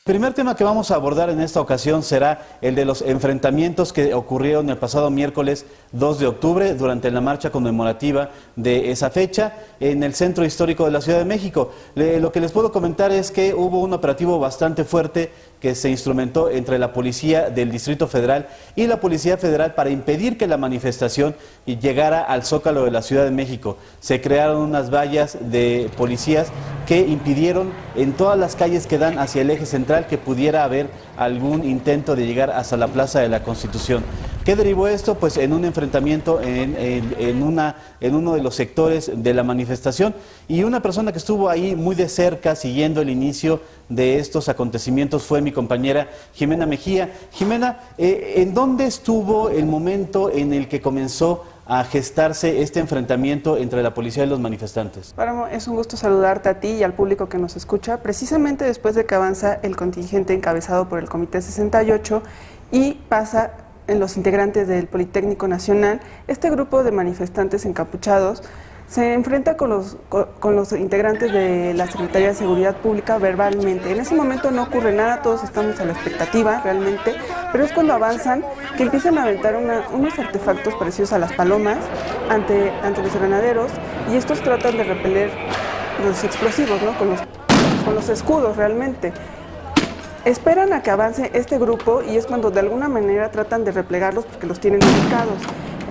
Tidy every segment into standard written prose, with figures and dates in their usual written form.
El primer tema que vamos a abordar en esta ocasión será el de los enfrentamientos que ocurrieron el pasado miércoles 2 de octubre durante la marcha conmemorativa de esa fecha en el Centro Histórico de la Ciudad de México. Lo que les puedo comentar es que hubo un operativo bastante fuerte que se instrumentó entre la Policía del Distrito Federal y la Policía Federal para impedir que la manifestación llegara al Zócalo de la Ciudad de México. Se crearon unas vallas de policías que impidieron en todas las calles que dan hacia el eje central que pudiera haber algún intento de llegar hasta la Plaza de la Constitución. ¿Qué derivó esto? Pues en un enfrentamiento en uno de los sectores de la manifestación, y una persona que estuvo ahí muy de cerca siguiendo el inicio de estos acontecimientos fue mi compañera Jimena Mejía. Jimena, ¿en dónde estuvo el momento en el que comenzó a gestarse este enfrentamiento entre la policía y los manifestantes? Páramo, es un gusto saludarte a ti y al público que nos escucha, precisamente después de que avanza el contingente encabezado por el Comité 68 y pasa en los integrantes del Politécnico Nacional. Este grupo de manifestantes encapuchados se enfrenta con los integrantes de la Secretaría de Seguridad Pública verbalmente. En ese momento no ocurre nada, todos estamos a la expectativa realmente, pero es cuando avanzan que empiezan a aventar unos artefactos parecidos a las palomas ante los granaderos, y estos tratan de repeler los explosivos, ¿no? con los escudos realmente. Esperan a que avance este grupo y es cuando de alguna manera tratan de replegarlos porque los tienen ubicados.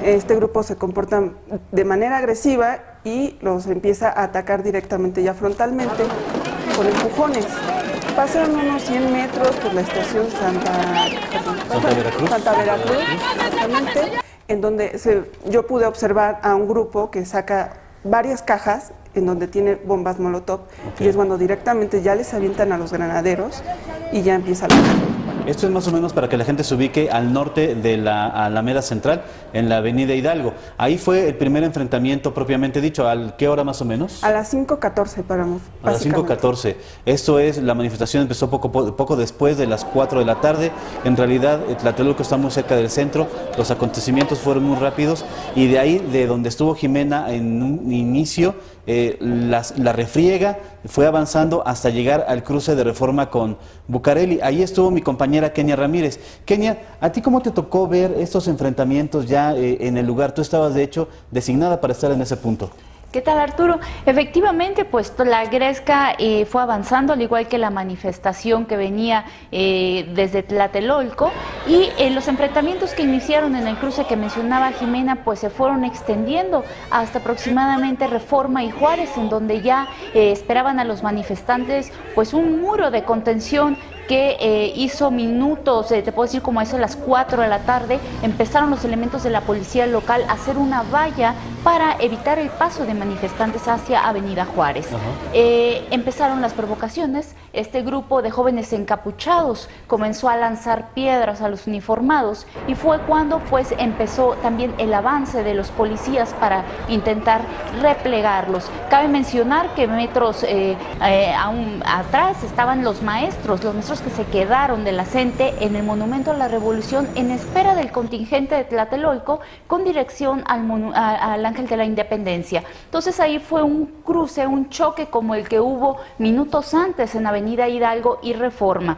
Este grupo se comporta de manera agresiva y los empieza a atacar directamente ya frontalmente con empujones. Pasan unos 100 metros por la estación Santa Veracruz, exactamente, en donde yo pude observar a un grupo que saca varias cajas en donde tiene bombas molotov, y es cuando directamente ya les avientan a los granaderos y ya empieza la guerra. Esto es más o menos para que la gente se ubique al norte de la Alameda Central, en la avenida Hidalgo. Ahí fue el primer enfrentamiento propiamente dicho. ¿A qué hora más o menos? A las 5:14 paramos. A las 5:14. Esto es, la manifestación empezó poco después de las 4 de la tarde. En realidad, Tlatelolco está muy cerca del centro. Los acontecimientos fueron muy rápidos, y de ahí, de donde estuvo Jimena en un inicio, la refriega fue avanzando hasta llegar al cruce de Reforma con Bucareli. Ahí estuvo mi compañera Kenia Ramírez. Kenia, ¿a ti cómo te tocó ver estos enfrentamientos ya en el lugar? Tú estabas, de hecho, designada para estar en ese punto. ¿Qué tal, Arturo? Efectivamente, pues la gresca fue avanzando, al igual que la manifestación que venía desde Tlatelolco, y los enfrentamientos que iniciaron en el cruce que mencionaba Jimena, pues se fueron extendiendo hasta aproximadamente Reforma y Juárez, en donde ya esperaban a los manifestantes pues un muro de contención que hizo minutos, te puedo decir como eso, a las 4 de la tarde, empezaron los elementos de la policía local a hacer una valla para evitar el paso de manifestantes hacia Avenida Juárez. Empezaron las provocaciones, este grupo de jóvenes encapuchados comenzó a lanzar piedras a los uniformados, y fue cuando pues empezó también el avance de los policías para intentar replegarlos. Cabe mencionar que metros aún atrás estaban los maestros que se quedaron de la CENTE en el Monumento a la Revolución en espera del contingente de Tlatelolco con dirección al Ángel de la Independencia. Entonces ahí fue un cruce, un choque como el que hubo minutos antes en Avenida Hidalgo y Reforma.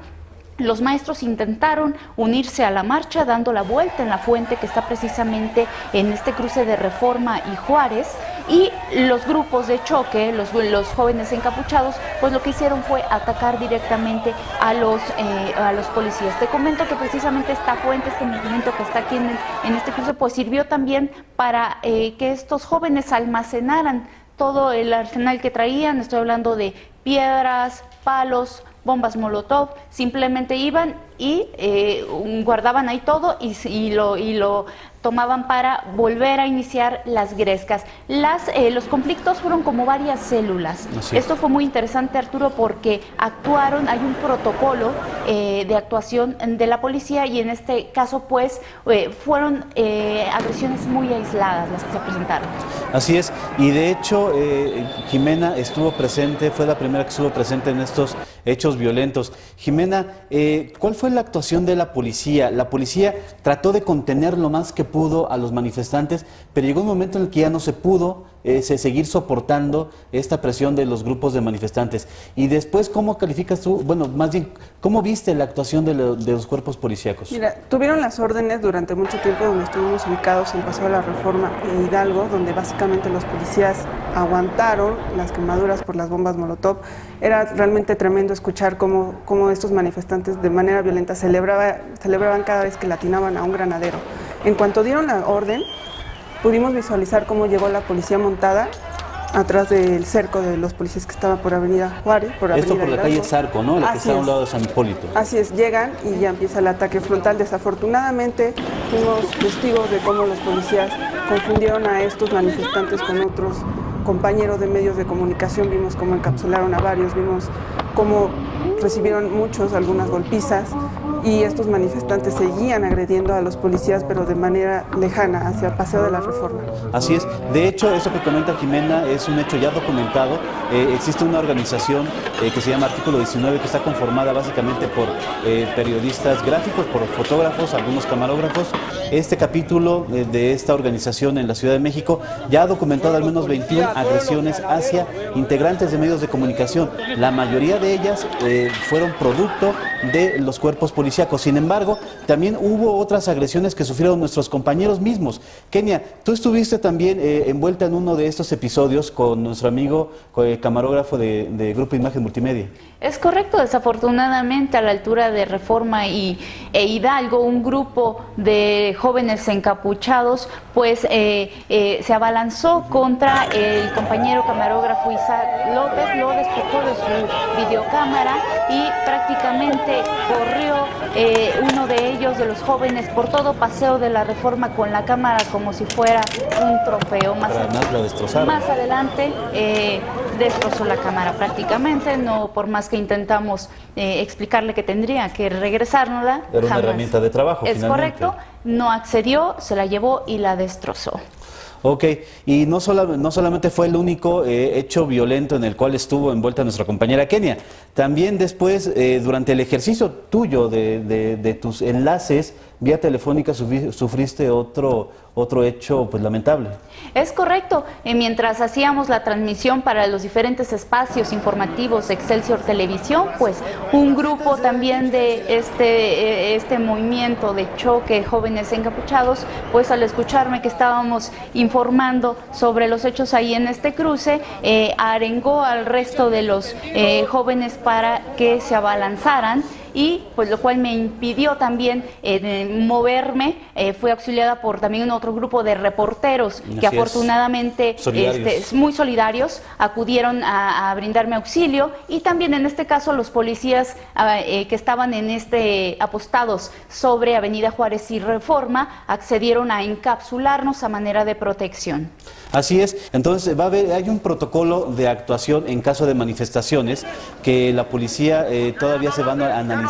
Los maestros intentaron unirse a la marcha dando la vuelta en la fuente que está precisamente en este cruce de Reforma y Juárez, y los grupos de choque, los jóvenes encapuchados, pues lo que hicieron fue atacar directamente a los policías. Te comento que precisamente esta fuente, este monumento que está aquí en este cruce, pues sirvió también para que estos jóvenes almacenaran todo el arsenal que traían. Estoy hablando de piedras, palos, bombas molotov. Simplemente iban y guardaban ahí todo y lo tomaban para volver a iniciar las grescas. Los conflictos fueron como varias células. Esto fue muy interesante, Arturo, porque hay un protocolo de actuación de la policía, y en este caso pues fueron agresiones muy aisladas las que se presentaron. Así es, y de hecho Jimena estuvo presente, fue la primera que estuvo presente en estos hechos violentos. Jimena, ¿cuál fue la actuación de la policía? La policía trató de contener lo más que pudo pudo a los manifestantes, pero llegó un momento en el que ya no se pudo seguir soportando esta presión de los grupos de manifestantes. Y después, ¿cómo calificas tú? Bueno, más bien, ¿cómo viste la actuación de los cuerpos policíacos? Mira, tuvieron las órdenes durante mucho tiempo donde estuvimos ubicados en Paseo de la Reforma en Hidalgo, donde básicamente los policías aguantaron las quemaduras por las bombas Molotov. Era realmente tremendo escuchar cómo estos manifestantes de manera violenta celebraban cada vez que le atinaban a un granadero. En cuanto dieron la orden, pudimos visualizar cómo llegó la policía montada atrás del cerco de los policías que estaban por Avenida Juárez. Esto por la calle Zarco, ¿no? La que está a un lado de San Hipólito. Así es, llegan y ya empieza el ataque frontal. Desafortunadamente fuimos testigos de cómo los policías confundieron a estos manifestantes con otros compañeros de medios de comunicación. Vimos cómo encapsularon a varios, vimos cómo recibieron algunas golpizas, y estos manifestantes seguían agrediendo a los policías, pero de manera lejana, hacia el Paseo de la Reforma. Así es. De hecho, eso que comenta Jimena es un hecho ya documentado. Existe una organización que se llama Artículo 19, que está conformada básicamente por periodistas gráficos, por fotógrafos, algunos camarógrafos. Este capítulo de esta organización en la Ciudad de México ya ha documentado al menos 21 agresiones hacia integrantes de medios de comunicación. La mayoría de ellas fueron producto de los cuerpos policíacos. Sin embargo, también hubo otras agresiones que sufrieron nuestros compañeros mismos. Kenia, tú estuviste también envuelta en uno de estos episodios con nuestro amigo camarógrafo de Grupo Imagen Multimedia. Es correcto. Desafortunadamente, a la altura de Reforma e Hidalgo, un grupo de jóvenes encapuchados pues se abalanzó contra el compañero camarógrafo Isaac López, lo despojó de su videocámara y prácticamente corrió uno de ellos, de los jóvenes, por todo Paseo de la Reforma con la cámara como si fuera un trofeo. Más adelante destrozó la cámara prácticamente, no, por más que intentamos explicarle que tendría que regresárnosla. Era una herramienta de trabajo, es finalmente. Correcto, no accedió, se la llevó y la destrozó. Ok, y no solamente fue el único hecho violento en el cual estuvo envuelta nuestra compañera Kenia, también después, durante el ejercicio tuyo de tus enlaces vía telefónica, sufriste otro hecho pues lamentable. Es correcto. Mientras hacíamos la transmisión para los diferentes espacios informativos de Excelsior Televisión, pues un grupo también de este movimiento de choque jóvenes encapuchados, pues al escucharme que estábamos informando sobre los hechos ahí en este cruce, arengó al resto de los jóvenes para que se abalanzaran, y pues lo cual me impidió también moverme. Fui auxiliada por también otro grupo de reporteros que afortunadamente muy solidarios acudieron a brindarme auxilio, y también en este caso los policías que estaban apostados sobre Avenida Juárez y Reforma accedieron a encapsularnos a manera de protección. Así es. Entonces hay un protocolo de actuación en caso de manifestaciones que la policía todavía se van a analizar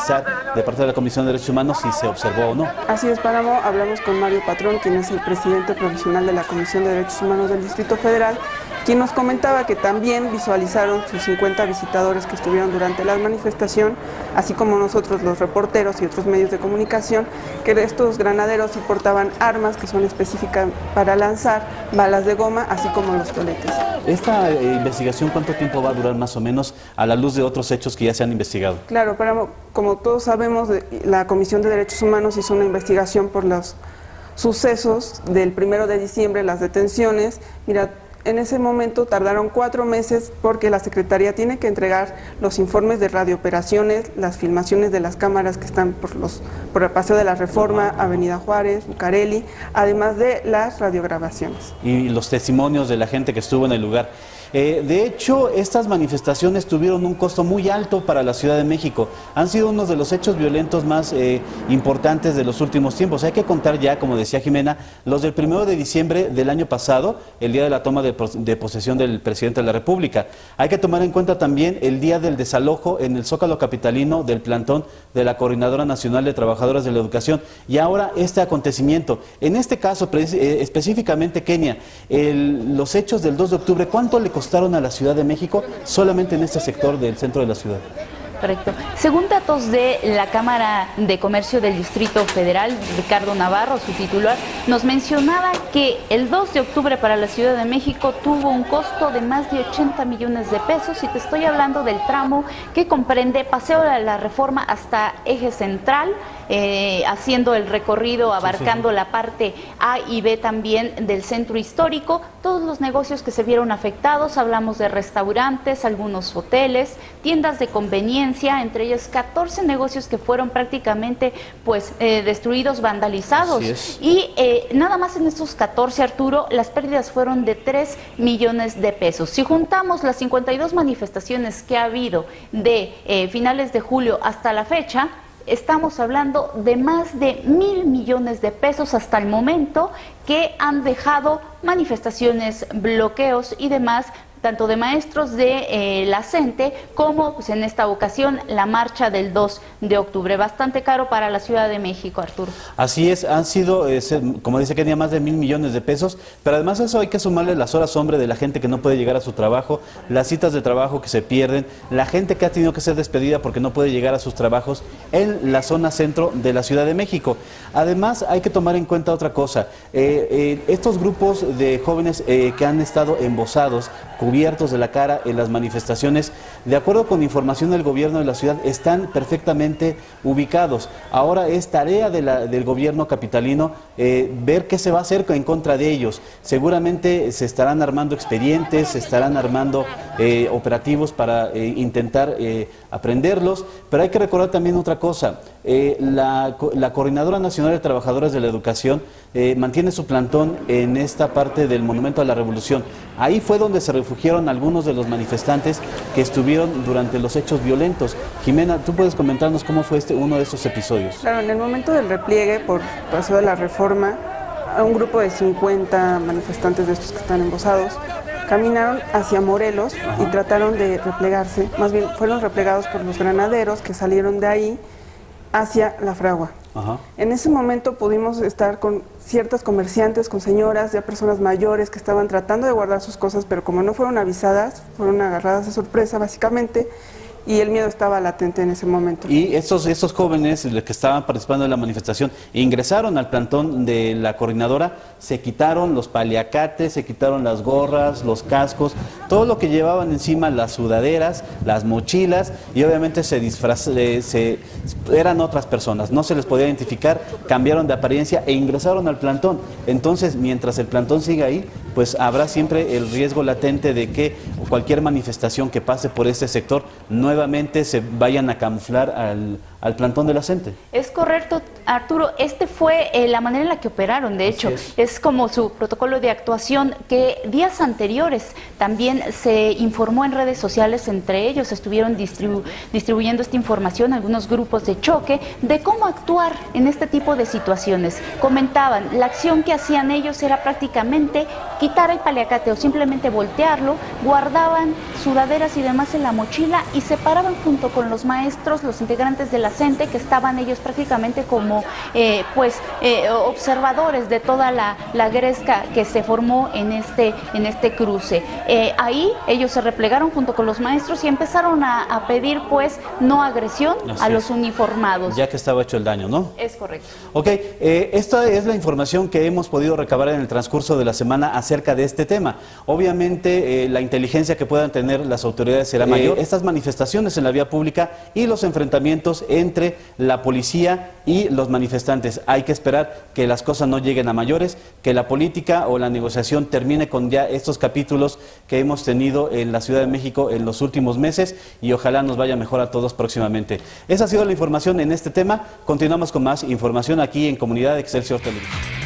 de parte de la Comisión de Derechos Humanos si se observó o no. Así es, Páramo. Hablamos con Mario Patrón, quien es el presidente provisional de la Comisión de Derechos Humanos del Distrito Federal, quien nos comentaba que también visualizaron sus 50 visitadores que estuvieron durante la manifestación, así como nosotros los reporteros y otros medios de comunicación, que estos granaderos sí portaban armas que son específicas para lanzar balas de goma, así como los toletes. ¿Esta investigación cuánto tiempo va a durar más o menos a la luz de otros hechos que ya se han investigado? Claro, como todos sabemos, la Comisión de Derechos Humanos hizo una investigación por los sucesos del 1 de diciembre, las detenciones. Mira, en ese momento tardaron 4 meses porque la Secretaría tiene que entregar los informes de radiooperaciones, las filmaciones de las cámaras que están por el Paseo de la Reforma, Avenida Juárez, Bucareli, además de las radiograbaciones. Y los testimonios de la gente que estuvo en el lugar. De hecho, estas manifestaciones tuvieron un costo muy alto para la Ciudad de México. Han sido uno de los hechos violentos más importantes de los últimos tiempos. Hay que contar ya, como decía Jimena, los del 1 de diciembre del año pasado, el día de la toma de posesión del presidente de la República. Hay que tomar en cuenta también el día del desalojo en el Zócalo capitalino del plantón de la Coordinadora Nacional de Trabajadoras de la Educación. Y ahora este acontecimiento. En este caso, específicamente, Kenia, los hechos del 2 de octubre, ¿cuánto le costaron a la Ciudad de México solamente en este sector del centro de la ciudad? Correcto. Según datos de la Cámara de Comercio del Distrito Federal, Ricardo Navarro, su titular, nos mencionaba que el 2 de octubre para la Ciudad de México tuvo un costo de más de 80 millones de pesos, y te estoy hablando del tramo que comprende Paseo de la Reforma hasta Eje Central, haciendo el recorrido, abarcando la parte A y B también del centro histórico. Todos los negocios que se vieron afectados, hablamos de restaurantes, algunos hoteles, tiendas de conveniencia, entre ellos 14 negocios que fueron prácticamente pues destruidos, vandalizados. Y nada más en estos 14, Arturo, las pérdidas fueron de 3 millones de pesos. Si juntamos las 52 manifestaciones que ha habido de finales de julio hasta la fecha, estamos hablando de más de 1.000 millones de pesos hasta el momento, que han dejado manifestaciones, bloqueos y demás, tanto de maestros de la CENTE como pues, en esta ocasión la marcha del 2 de octubre. Bastante caro para la Ciudad de México, Arturo. Así es, han sido, como dice Kenia, más de 1.000 millones de pesos, pero además a eso hay que sumarle las horas hombre de la gente que no puede llegar a su trabajo, las citas de trabajo que se pierden, la gente que ha tenido que ser despedida porque no puede llegar a sus trabajos en la zona centro de la Ciudad de México. Además hay que tomar en cuenta otra cosa, estos grupos de jóvenes que han estado embosados, cubiertos de la cara en las manifestaciones, de acuerdo con información del gobierno de la ciudad, están perfectamente ubicados. Ahora es tarea del gobierno capitalino ver qué se va a hacer en contra de ellos. Seguramente se estarán armando expedientes, se estarán armando operativos para intentar aprenderlos, pero hay que recordar también otra cosa. La Coordinadora Nacional de Trabajadores de la Educación mantiene su plantón en esta parte del Monumento a la Revolución. Ahí fue donde se refugiaron algunos de los manifestantes que estuvieron durante los hechos violentos. Jimena, ¿tú puedes comentarnos cómo fue uno de estos episodios? Claro, en el momento del repliegue por Paseo de la Reforma, a un grupo de 50 manifestantes de estos que están embosados caminaron hacia Morelos y trataron de replegarse, más bien fueron replegados por los granaderos que salieron de ahí hacia La Fragua. En ese momento pudimos estar con ciertas comerciantes, con señoras, ya personas mayores que estaban tratando de guardar sus cosas, pero como no fueron avisadas, fueron agarradas de sorpresa básicamente, y el miedo estaba latente en ese momento. Y estos jóvenes que estaban participando en la manifestación ingresaron al plantón de la coordinadora, se quitaron los paliacates, se quitaron las gorras, los cascos, todo lo que llevaban encima, las sudaderas, las mochilas, y obviamente eran otras personas, no se les podía identificar, cambiaron de apariencia e ingresaron al plantón. Entonces, mientras el plantón siga ahí, pues habrá siempre el riesgo latente de que cualquier manifestación que pase por este sector nuevamente se vayan a camuflar al plantón de la CENTE. Es correcto, Arturo, fue la manera en la que operaron, de hecho, es como su protocolo de actuación, que días anteriores también se informó en redes sociales, entre ellos estuvieron distribuyendo esta información a algunos grupos de choque de cómo actuar en este tipo de situaciones. Comentaban, la acción que hacían ellos era prácticamente quitar el paliacate o simplemente voltearlo, guardaban sudaderas y demás en la mochila y se paraban junto con los maestros, los integrantes de la CENTE, que estaban ellos prácticamente como observadores de toda la gresca que se formó en este cruce. Ahí ellos se replegaron junto con los maestros y empezaron a pedir pues no agresión a los uniformados. Ya que estaba hecho el daño, ¿no? Es correcto. Ok, esta es la información que hemos podido recabar en el transcurso de la semana acerca de este tema. Obviamente la inteligencia que puedan tener las autoridades será mayor. Estas manifestaciones en la vía pública y los enfrentamientos entre la policía y los manifestantes. Hay que esperar que las cosas no lleguen a mayores, que la política o la negociación termine con ya estos capítulos que hemos tenido en la Ciudad de México en los últimos meses, y ojalá nos vaya mejor a todos próximamente. Esa ha sido la información en este tema. Continuamos con más información aquí en Comunidad Excelsior Televisión.